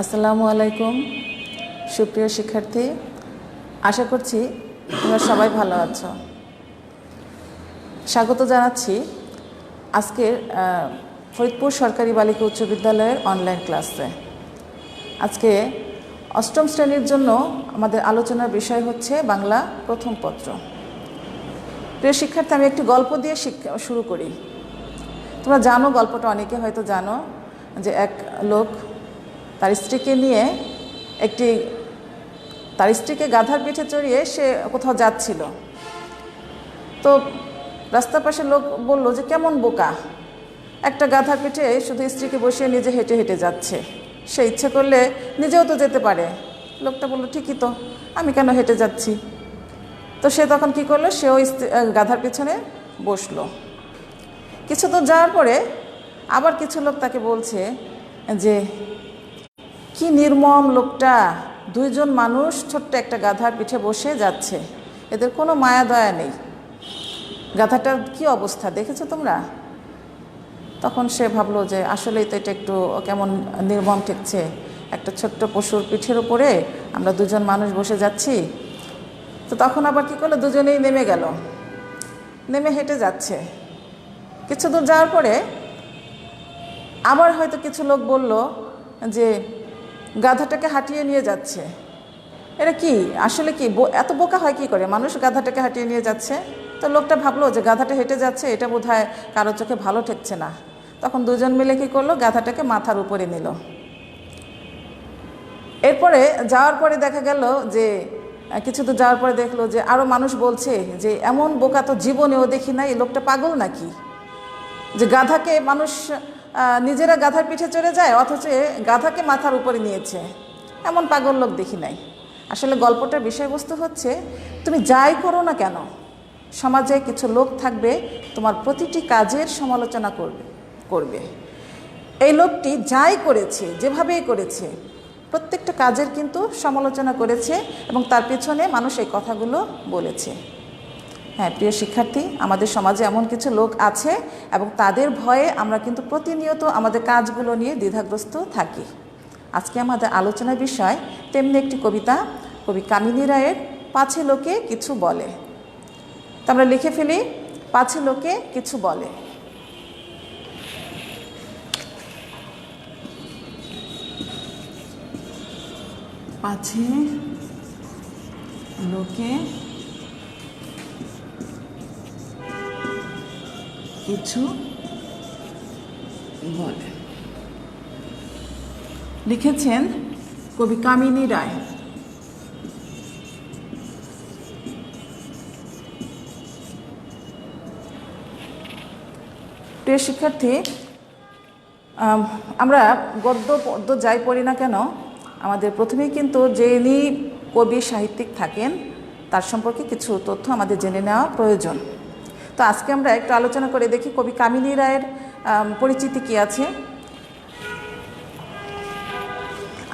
আসসালামু আলাইকুম সুপ্রিয় শিক্ষার্থী, আশা করছি তোমরা সবাই ভালো আছো। স্বাগত জানাচ্ছি আজকের ফরিদপুর সরকারি বালিকা উচ্চ বিদ্যালয়ের অনলাইন ক্লাসে। আজকে অষ্টম শ্রেণীর জন্য আমাদের আলোচনার বিষয় হচ্ছে বাংলা প্রথম পত্র। প্রিয় শিক্ষার্থী, আমি একটি গল্প দিয়ে শুরু করি। তোমরা জানো, গল্পটা অনেকে হয়তো জানো, যে এক লোক তার স্ত্রীকে নিয়ে তার স্ত্রীকে গাধার পিঠে চড়িয়ে সে কোথাও যাচ্ছিল। তো রাস্তার পাশে লোক বলল যে কেমন বোকা, একটা গাধার পিঠে শুধু স্ত্রীকে বসিয়ে নিজে হেঁটে হেঁটে যাচ্ছে, সে ইচ্ছে করলে নিজেও তো যেতে পারে। লোকটা বলল ঠিকই তো, আমি কেন হেঁটে যাচ্ছি। তো সে তখন কি করলো, সেও গাধার পিছনে বসলো। কিছু দূর যাওয়ার পরে আবার কিছু লোক তাকে বলছে যে কি নির্মম লোকটা, দুইজন মানুষ ছোট্ট একটা গাধার পিঠে বসে যাচ্ছে, এদের কোনো মায়া দয়া নেই, গাধাটার কি অবস্থা দেখেছো তোমরা। তখন সে ভাবলো যে আসলেই তো এটা একটু কেমন নির্মম ঠেকছে, একটা ছোট্ট পশুর পিঠের উপরে আমরা দুজন মানুষ বসে যাচ্ছি। তো তখন আবার কি করলো, দুজনেই নেমে গেল, নেমে হেঁটে যাচ্ছে। কিছু দূর যাওয়ার পরে আবার হয়তো কিছু লোক বলল যে গাধাটাকে হাঁটিয়ে নিয়ে যাচ্ছে, এটা কি আসলে কি এত বোকা হয় কি করে, মানুষ গাধাটাকে হাঁটিয়ে নিয়ে যাচ্ছে। তো লোকটা ভাবলো যে গাধাটা হেঁটে যাচ্ছে, এটা বোধহয় কারো চোখে ভালো ঠেকছে না। তখন দুজন মিলে কি করলো, গাধাটাকে মাথার উপরে নিল। এরপরে যাওয়ার পরে দেখা গেল যে কিছু তো যাওয়ার পরে দেখলো যে আরও মানুষ বলছে যে এমন বোকা তো জীবনেও দেখি নাই, লোকটা পাগল নাকি, যে গাধাকে মানুষ নিজেরা গাধার পিঠে চড়ে যায় অথচ গাধাকে মাথার উপরে নিয়েছে, এমন পাগল লোক দেখি নাই। আসলে গল্পটার বিষয়বস্তু হচ্ছে, তুমি যাই করো না কেন, সমাজে কিছু লোক থাকবে তোমার প্রতিটি কাজের সমালোচনা করবে। এই লোকটি যাই করেছে, যেভাবেই করেছে, প্রত্যেকটা কাজের কিন্তু সমালোচনা করেছে এবং তার পেছনে মানুষ এই কথাগুলো বলেছে। হ্যাঁ প্রিয় শিক্ষার্থী, আমাদের সমাজে এমন কিছু লোক আছে এবং তাদের ভয়ে আমরা কিন্তু প্রতিনিয়ত আমাদের কাজগুলো নিয়ে দ্বিধাগ্রস্ত থাকি। আজকে আমাদের আলোচনার বিষয় তেমনি একটি কবিতা, কবি কামিনী রায়ের পাছে লোকে কিছু বলে। তো আমরা লিখে ফেলি, পাছে লোকে কিছু বলে। পাছে লোকে কিছু বলে, লিখেছেন কবি কামিনী রায়। প্রিয় শিক্ষার্থী, আমরা গদ্য পদ্য যাই পড়ি না কেন, আমাদের প্রথমেই কিন্তু যিনি কবি সাহিত্যিক থাকেন তার সম্পর্কে কিছু তথ্য আমাদের জেনে নেওয়া প্রয়োজন। তো আজকে আমরা একটু আলোচনা করে দেখি কবি কামিনী রায়ের পরিচিতি কী আছে।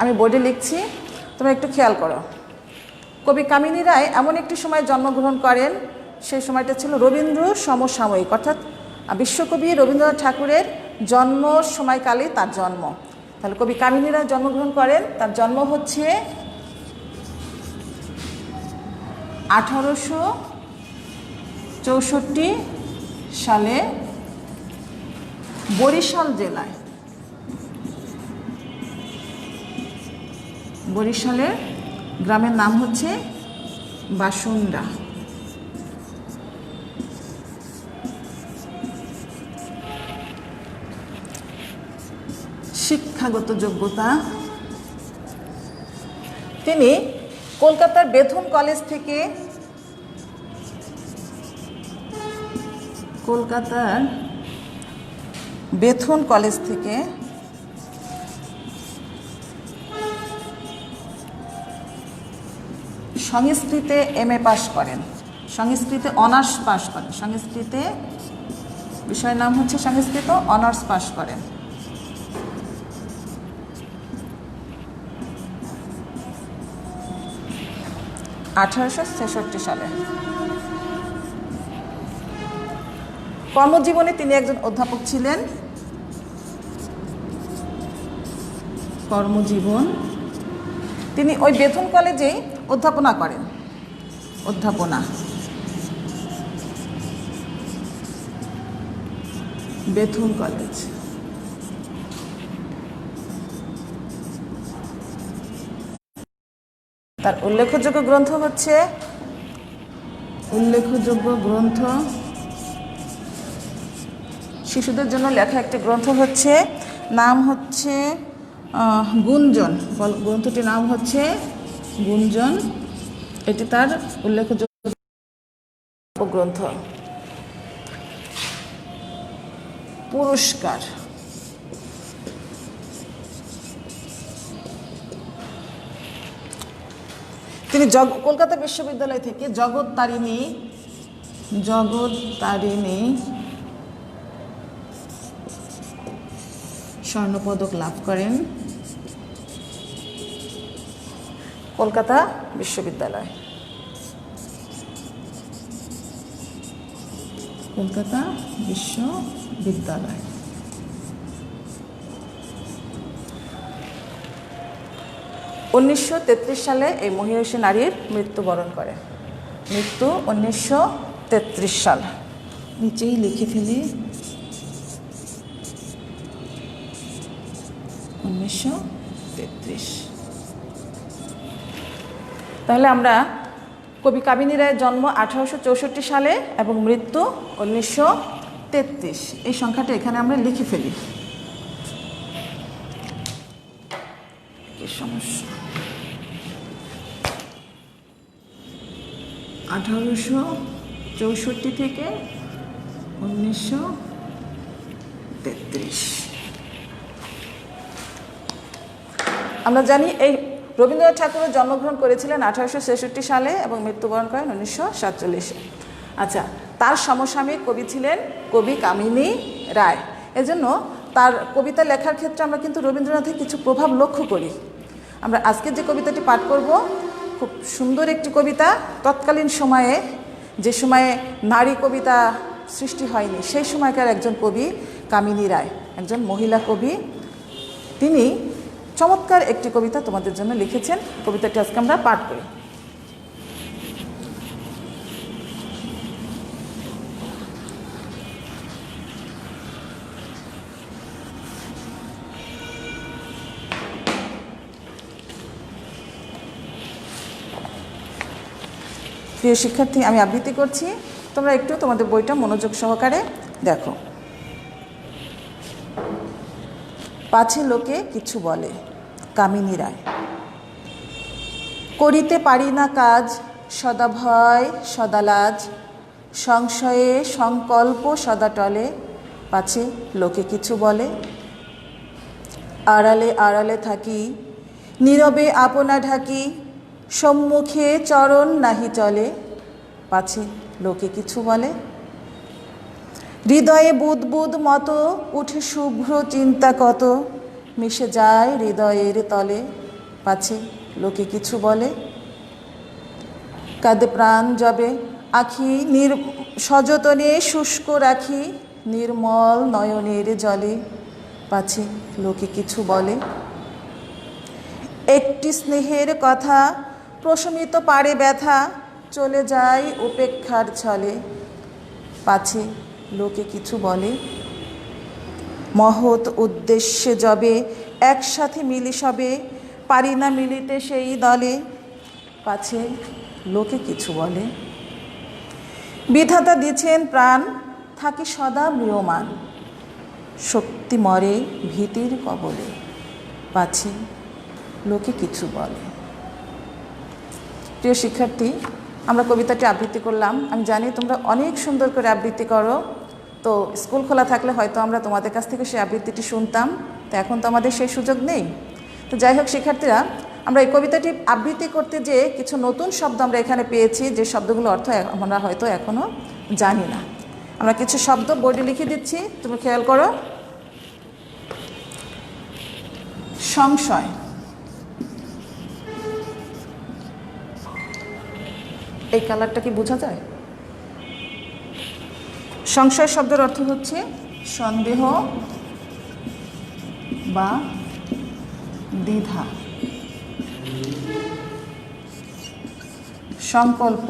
আমি বোর্ডে লিখছি, তোমরা একটু খেয়াল করো। কবি কামিনী রায় এমন একটি সময় জন্মগ্রহণ করেন, সেই সময়টা ছিল রবীন্দ্র সমসাময়িক, অর্থাৎ বিশ্বকবি রবীন্দ্রনাথ ঠাকুরের জন্ম সময়কালে তার জন্ম। তাহলে কবি কামিনী রায় জন্মগ্রহণ করেন, তার জন্ম হচ্ছে 1864 সালে বরিশাল জেলায়, বরিশালের গ্রামের নাম হচ্ছে বাসুন্ডা। শিক্ষাগত যোগ্যতা, তিনি কলকাতার বেথুন কলেজ থেকে সংস্কৃতে MA পাশ করেন, সংস্কৃতে অনার্স পাশ করেন, সংস্কৃতে বিষয়ের নাম হচ্ছে সংস্কৃত, অনার্স পাশ করেন। (1866 সালে। কর্মজীবনে তিনি একজন অধ্যাপক ছিলেন। কর্মজীবন তিনি ওই বেথুন কলেজেই অধ্যাপনা করেন। অধ্যাপনা, বেথুন কলেজ। তার উল্লেখযোগ্য গ্রন্থ হচ্ছে শিশুদের জন্য লেখা একটি গ্রন্থ হচ্ছে, নাম হচ্ছে গুঞ্জন। গ্রন্থটির নাম হচ্ছে গুঞ্জন। এটি তার উল্লেখযোগ্য গ্রন্থ। পুরস্কার, তিনি কলকাতা বিশ্ববিদ্যালয় থেকে জগত্তারিণী স্বর্ণপদক লাভ করেন। কলকাতা বিশ্ববিদ্যালয়, 1933 সালে এই মহিয়সী নারীর মৃত্যুবরণ করে। মৃত্যু 1933 সাল। নিচেই লিখে ফেলি 1933। তাহলে আমরা কবি কামিনী রায়ের জন্ম 1864 সালে এবং মৃত্যু 1933, এই সংখ্যাটা এখানে আমরা লিখে ফেলি। কি সমস্যা? 1864 থেকে 1933। আমরা জানি এই রবীন্দ্রনাথ ঠাকুর জন্মগ্রহণ করেছিলেন 1866 সালে এবং মৃত্যুবরণ করেন 1947-এ। আচ্ছা, তার সমসাময়িক কবি ছিলেন কবি কামিনী রায়। এজন্য তার কবিতা লেখার ক্ষেত্রে আমরা কিন্তু রবীন্দ্রনাথের কিছু প্রভাব লক্ষ্য করি। আমরা আজকে যে কবিতাটি পাঠ করব খুব সুন্দর একটি কবিতা। তৎকালীন সময়ে, যে সময়ে নারী কবিতা সৃষ্টি হয়নি, সেই সময়কার একজন কবি কামিনী রায়, একজন মহিলা কবি। তিনি চমৎকার একটি কবিতা তোমাদের জন্য লিখেছেন। কবিতাটি আজকে আমরা পাঠ করি। প্রিয় শিক্ষার্থী, আমি আবৃত্তি করছি, তোমরা একটু তোমাদের বইটা মনোযোগ সহকারে দেখো। পাছে লোকে কিছু বলে, কামিনী রায়। করিতে পারি না কাজ, সদা ভয় সদা লাজ, সংশয়ে সংকল্প সদা টলে, পাছে লোকে কিছু বলে। আড়ালে আড়ালে থাকি, নীরবে আপনা ঢাকি, সম্মুখে চরণ নাহি চলে, পাছে লোকে কিছু বলে। হৃদয়ে বুদ বুদ মতো উঠে শুভ্র চিন্তা কত, মিশে যায় হৃদয়ের তলে, পাছে লোকে কিছু বলে। কাঁদে প্রাণ যবে আখি সযতনে শুষ্ক রাখি, নির্মল নয়নের জলে, পাছে লোকে কিছু বলে। একটি স্নেহের কথা প্রশমিত পারে ব্যথা, চলে যায় উপেক্ষার ছলে, পাছে লোকে কিছু বলে। মহৎ উদ্দেশ্যে যবে একসাথে মিলি সবে, পারি না মিলিতে সেই দলে, পাছে লোকে কিছু বলে। বিধাতা দিছেন প্রাণ, থাকি সদা ম্রিয়মান, শক্তি মরে ভীতির কবলে, পাছে লোকে কিছু বলে। প্রিয় শিক্ষার্থী, আমরা কবিতাটি আবৃত্তি করলাম। আমি জানি তোমরা অনেক সুন্দর করে আবৃত্তি করো। তো স্কুল খোলা থাকলে হয়তো আমরা তোমাদের কাছ থেকে সেই আবৃত্তিটি শুনতাম, তো এখন তো আমাদের সেই সুযোগ নেই। তো যাই হোক শিক্ষার্থীরা, আমরা এই কবিতাটি আবৃত্তি করতে যেয়ে কিছু নতুন শব্দ আমরা এখানে পেয়েছি, যে শব্দগুলো অর্থ আমরা হয়তো এখনও জানি না। আমরা কিছু শব্দ বোর্ডে লিখে দিচ্ছি, তুমি খেয়াল করো। সংশয়, এই কালারটা কি বোঝা যায়? সংশয় শব্দের অর্থ হচ্ছে সন্দেহ বা দ্বিধা, সংকল্প,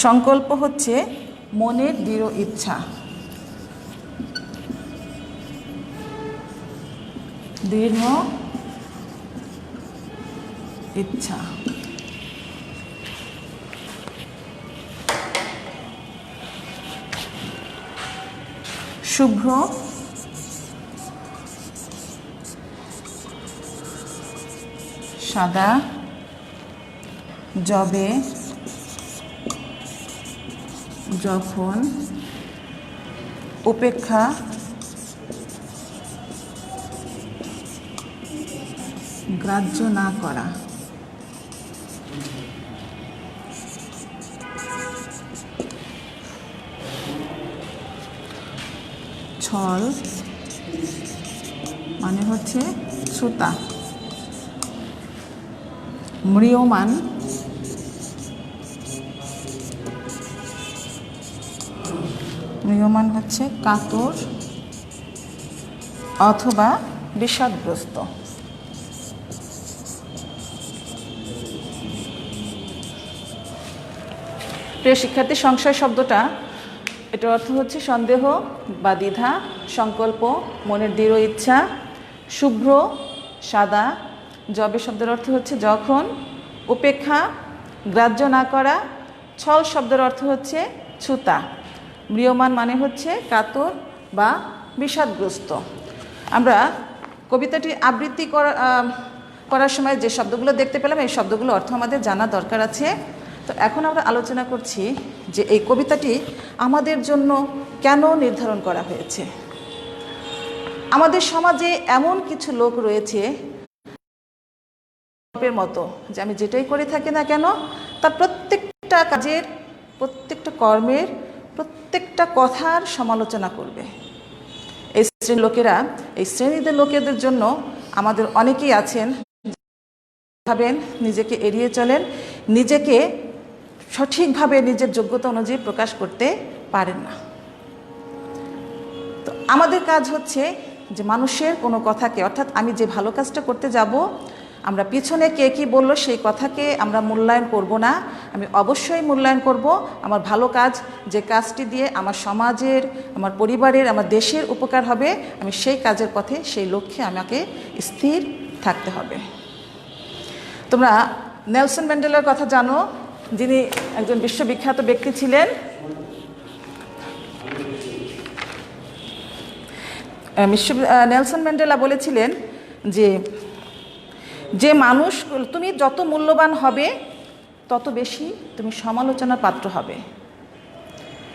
সংকল্প হচ্ছে মনের দৃঢ় ইচ্ছা, দৃঢ় ইচ্ছা। শুভ্র, সাদা, যবে, যখন, উপেক্ষা, গ্রাহ্য না করা। ছল মানে হচ্ছে ছুতা। ম্রিয়মাণ, ম্রিয়মাণ হচ্ছে কাতর অথবা বিষাদগ্রস্ত। প্রিয় শিক্ষার্থী, সংশয় শব্দটা এটার অর্থ হচ্ছে সন্দেহ বা দ্বিধা, সংকল্প মনের দৃঢ় ইচ্ছা, শুভ্র সাদা, যবে শব্দের অর্থ হচ্ছে যখন, উপেক্ষা গ্রাহ্য না করা, ছল শব্দের অর্থ হচ্ছে ছুতা, ম্রিয়মাণ মানে হচ্ছে কাতর বা বিষাদগ্রস্ত। আমরা কবিতাটি আবৃত্তি করার সময় যে শব্দগুলো দেখতে পেলাম এই শব্দগুলো অর্থ আমাদের জানা দরকার আছে। তো এখন আমরা আলোচনা করছি যে এই কবিতাটি আমাদের জন্য কেন নির্ধারণ করা হয়েছে। আমাদের সমাজে এমন কিছু লোক রয়েছে মতো যে আমি যেটাই করে থাকি না কেন তার প্রত্যেকটা কাজের, প্রত্যেকটা কর্মের, প্রত্যেকটা কথার সমালোচনা করবে। এই শ্রেণীর লোকেরা, এই শ্রেণীদের লোকেদের জন্য আমাদের অনেকেই আছেন ভাবেন, নিজেকে এড়িয়ে চলেন, নিজেকে সঠিকভাবে নিজের যোগ্যতা অনুযায়ী প্রকাশ করতে পারেন না। তো আমাদের কাজ হচ্ছে যে মানুষের কোনো কথাকে, অর্থাৎ আমি যে ভালো কাজটা করতে যাব, আমরা পিছনে কে কী বললো সেই কথাকে আমরা মূল্যায়ন করব না। আমি অবশ্যই মূল্যায়ন করব আমার ভালো কাজ, যে কাজটি দিয়ে আমার সমাজের, আমার পরিবারের, আমার দেশের উপকার হবে, আমি সেই কাজের পথে, সেই লক্ষ্যে আমাকে স্থির থাকতে হবে। তোমরা নেলসন ম্যান্ডেলার কথা জানো, যিনি একজন বিশ্ববিখ্যাত ব্যক্তি ছিলেন। নেলসন ম্যান্ডেলা বলেছিলেন যে যে মানুষ, তুমি যত মূল্যবান হবে তত বেশি তুমি সমালোচনার পাত্র হবে।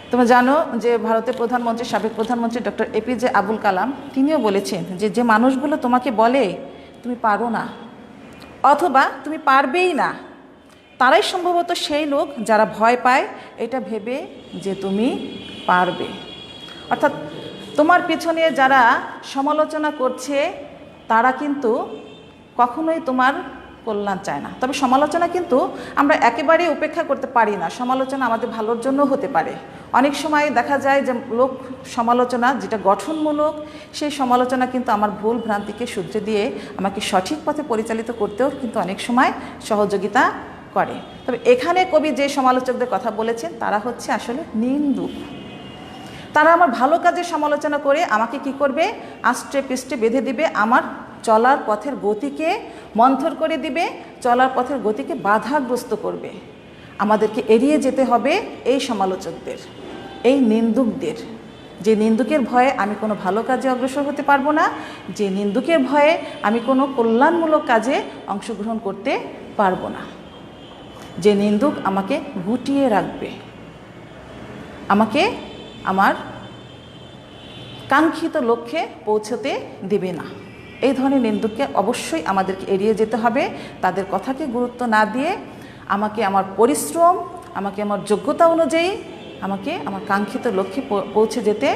তোমরা জানো যে ভারতের প্রধানমন্ত্রী, সাবেক প্রধানমন্ত্রী ডক্টর এপিজে আবুল কালাম, তিনিও বলেছেন যে যে মানুষগুলো তোমাকে বলে তুমি পারো না অথবা তুমি পারবেই না, তারাই সম্ভবত সেই লোক যারা ভয় পায় এটা ভেবে যে তুমি পারবে। অর্থাৎ তোমার পিছনে যারা সমালোচনা করছে তারা কিন্তু কখনোই তোমার কল্যাণ চায় না। তবে সমালোচনা কিন্তু আমরা একেবারেই উপেক্ষা করতে পারি না, সমালোচনা আমাদের ভালোর জন্য হতে পারে। অনেক সময় দেখা যায় যে লোক সমালোচনা যেটা গঠনমূলক, সেই সমালোচনা কিন্তু আমার ভুল ভ্রান্তিকে শুধরে দিয়ে আমাকে সঠিক পথে পরিচালিত করতেও কিন্তু অনেক সময় সহযোগিতা করে। তবে এখানে কবি যে সমালোচকদের কথা বলেছেন তারা হচ্ছে আসলে নিন্দুক। তারা আমার ভালো কাজের সমালোচনা করে আমাকে কি করবে, আষ্টে পৃষ্ঠে বেঁধে দিবে, আমার চলার পথের গতিকে মন্থর করে দিবে, চলার পথের গতিকে বাধাগ্রস্ত করবে। আমাদেরকে এড়িয়ে যেতে হবে এই সমালোচকদের, এই নিন্দুকদের। যে নিন্দুকের ভয়ে আমি কোনো ভালো কাজে অগ্রসর হতে পারবো না, যে নিন্দুকের ভয়ে আমি কোনো কল্যাণমূলক কাজে অংশগ্রহণ করতে পারবো না। যে নিন্দুক আমাকে গুটিয়ে রাখবে, আমাকে আমার কাঙ্ক্ষিত লক্ষ্যে পৌঁছতে দেবে না, এই ধরনের নিন্দুককে অবশ্যই আমাদেরকে এড়িয়ে যেতে হবে। তাদের কথাকে গুরুত্ব না দিয়ে আমাকে আমার পরিশ্রম, আমাকে আমার যোগ্যতা অনুযায়ী আমাকে আমার কাঙ্ক্ষিত লক্ষ্যে পৌঁছে যেতে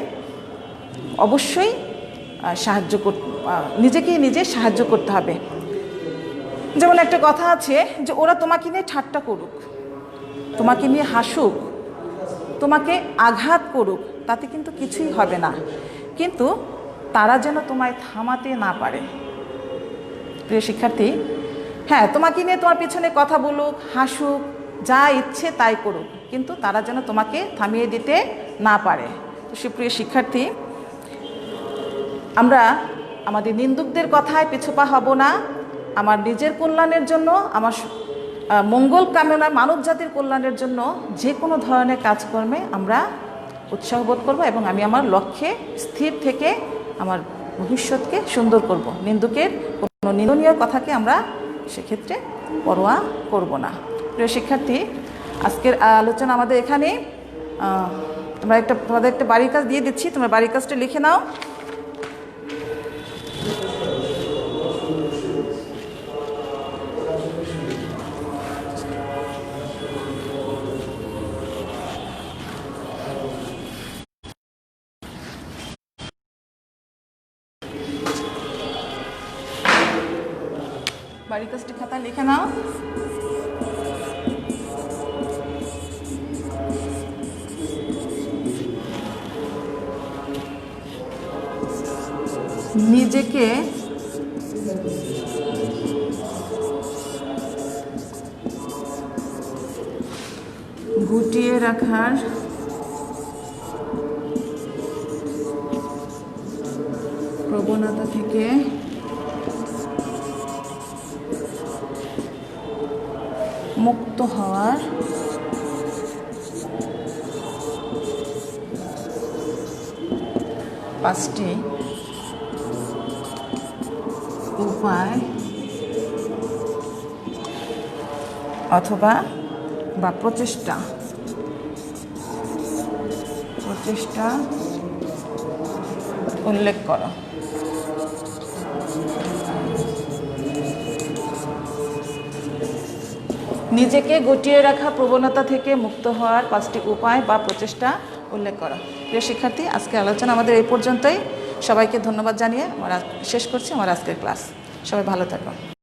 অবশ্যই নিজেকেই নিজে সাহায্য করতে হবে। যেমন একটা কথা আছে যে ওরা তোমাকে নিয়ে ঠাট্টা করুক, তোমাকে নিয়ে হাসুক, তোমাকে আঘাত করুক, তাতে কিন্তু কিছুই হবে না। কিন্তু তারা যেন তোমায় থামাতে না পারে। প্রিয় শিক্ষার্থী, হ্যাঁ, তোমাকে নিয়ে তোমার পিছনে কথা বলুক, হাসুক, যা ইচ্ছে তাই করুক, কিন্তু তারা যেন তোমাকে থামিয়ে দিতে না পারে। তো সুপ্রিয় শিক্ষার্থী, আমরা আমাদের নিন্দুকদের কথায় পিছুপা হব না। আমার নিজের কল্যাণের জন্য, আমার মঙ্গল কামনা, মানব জাতির কল্যাণের জন্য যে কোনো ধরনের কাজকর্মে আমরা উৎসাহ বোধ করব এবং আমি আমার লক্ষ্যে স্থির থেকে আমার ভবিষ্যৎকে সুন্দর করব। নিন্দুকের কোনো নিন্দনীয় কথাকে আমরা সেক্ষেত্রে পরোয়া করব না। প্রিয় শিক্ষার্থী, আজকের আলোচনা আমাদের এখানে। তোমাদের একটা বাড়ির কাজ দিয়ে দিচ্ছি, তোমরা বাড়ির কাজটা লিখে নাও। বাড়ির কাজটি খাতায় লিখে নাও। নিজেকে গুটিয়ে রাখার প্রবণতা থেকে মুক্ত হওয়ার পাঁচটি উপায় অথবা প্রচেষ্টা উল্লেখ করো। নিজেকে গুটিয়ে রাখা প্রবণতা থেকে মুক্ত হওয়ার পাঁচটি উপায় বা প্রচেষ্টা উল্লেখ করো। প্রিয় শিক্ষার্থী, আজকের আলোচনা আমাদের এই পর্যন্তই। সবাইকে ধন্যবাদ জানিয়ে শেষ করছি আমার আজকের ক্লাস। সবাই ভালো থাকো।